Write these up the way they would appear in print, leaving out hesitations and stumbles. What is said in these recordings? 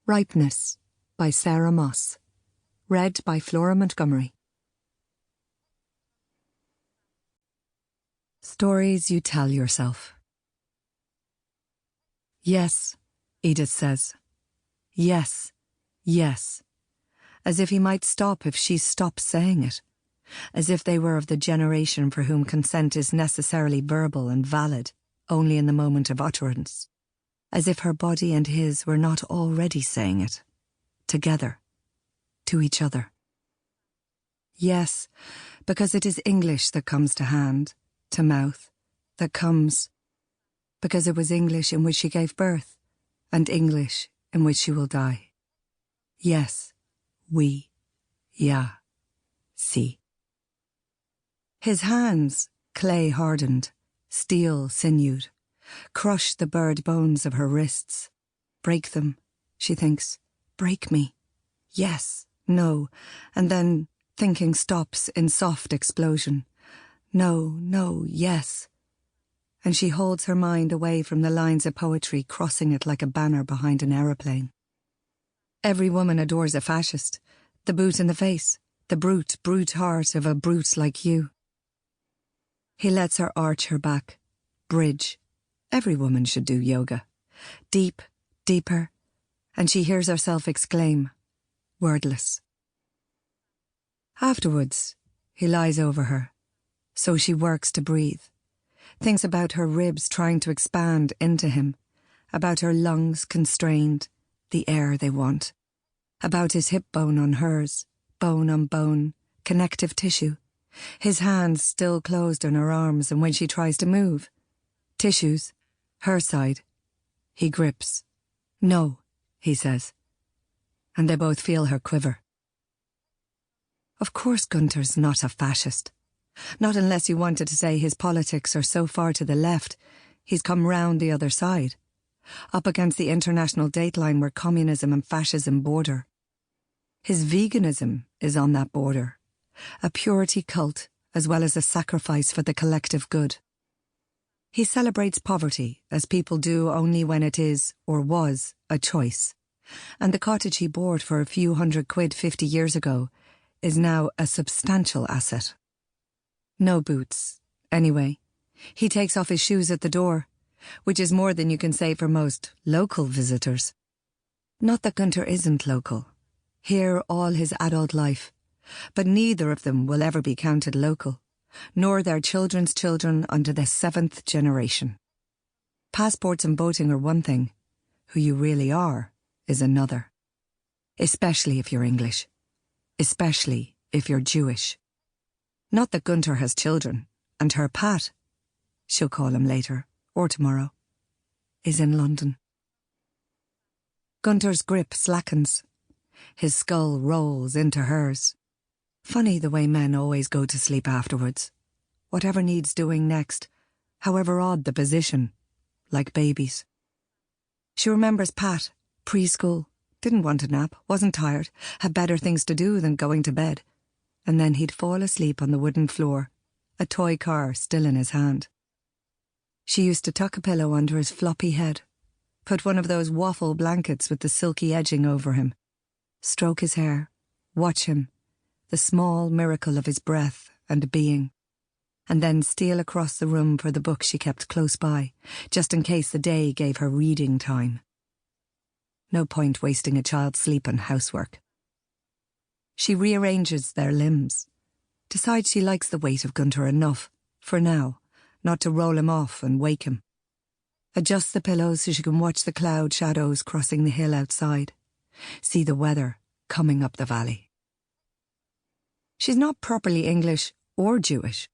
Ripeness by Sarah Moss. Read by Flora Montgomery. Stories you tell yourself. Yes, Edith says. Yes, yes. As if he might stop if she stopped saying it. As if they were of the generation for whom consent is necessarily verbal and valid, only in the moment of utterance. As if her body and his were not already saying it. Together. To each other. Yes, because it is English that comes to hand, to mouth, that comes. Because it was English in which she gave birth, and English in which she will die. Yes, we, ja, sie. His hands, clay-hardened, steel-sinewed, crush the bared bones of her wrists. Break them, she thinks. Break me. Yes, no, and then thinking stops in soft explosion. No, no, yes. And she holds her mind away from the lines of poetry crossing it like a banner behind an aeroplane. Every woman adores a fascist, the boot in the face, the brute heart of a brute like you. He lets her arch her back, bridge. Every woman should do yoga. Deep, deeper, and she hears herself exclaim, wordless. Afterwards, he lies over her, so she works to breathe. Thinks about her ribs trying to expand into him, about her lungs constrained, the air they want, about his hip bone on hers, bone on bone, connective tissue, his hands still closed on her arms, and when she tries to move, tissues, her side, he grips. No, he says, and they both feel her quiver. Of course Gunter's not a fascist. Not unless you wanted to say his politics are so far to the left, he's come round the other side, up against the international dateline where communism and fascism border. His veganism is on that border, a purity cult as well as a sacrifice for the collective good. He celebrates poverty, as people do only when it is, or was, a choice, and the cottage he bought for a few £100 50 years ago is now a substantial asset. No boots, anyway. He takes off his shoes at the door, which is more than you can say for most local visitors. Not that Gunter isn't local. Here all his adult life. But neither of them will ever be counted local, nor their children's children unto the 7th generation. Passports and boating are one thing. Who you really are is another. Especially if you're English. Especially if you're Jewish. Not that Gunter has children, and her Pat, she'll call him later, or tomorrow, is in London. Gunter's grip slackens. His skull rolls into hers. Funny the way men always go to sleep afterwards. Whatever needs doing next, however odd the position, like babies. She remembers Pat, preschool, didn't want a nap, wasn't tired, had better things to do than going to bed. And then he'd fall asleep on the wooden floor, a toy car still in his hand. She used to tuck a pillow under his floppy head, put one of those waffle blankets with the silky edging over him, stroke his hair, watch him, the small miracle of his breath and being, and then steal across the room for the book she kept close by, just in case the day gave her reading time. No point wasting a child's sleep on housework. She rearranges their limbs, decides she likes the weight of Gunter enough, for now, not to roll him off and wake him. Adjusts the pillows so she can watch the cloud shadows crossing the hill outside, see the weather coming up the valley. She's not properly English or Jewish.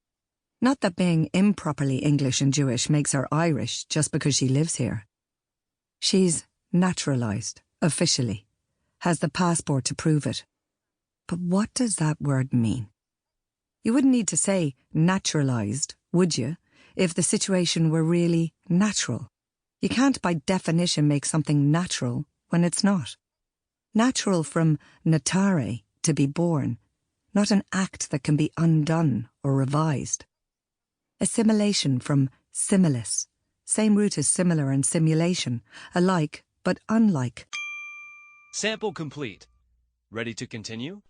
Not that being improperly English and Jewish makes her Irish just because she lives here. She's naturalised, officially, has the passport to prove it. But what does that word mean? You wouldn't need to say naturalised, would you, if the situation were really natural? You can't by definition make something natural when it's not. Natural from natare, to be born, not an act that can be undone or revised. Assimilation from similis, same root as similar and simulation, alike but unlike. Sample complete. Ready to continue?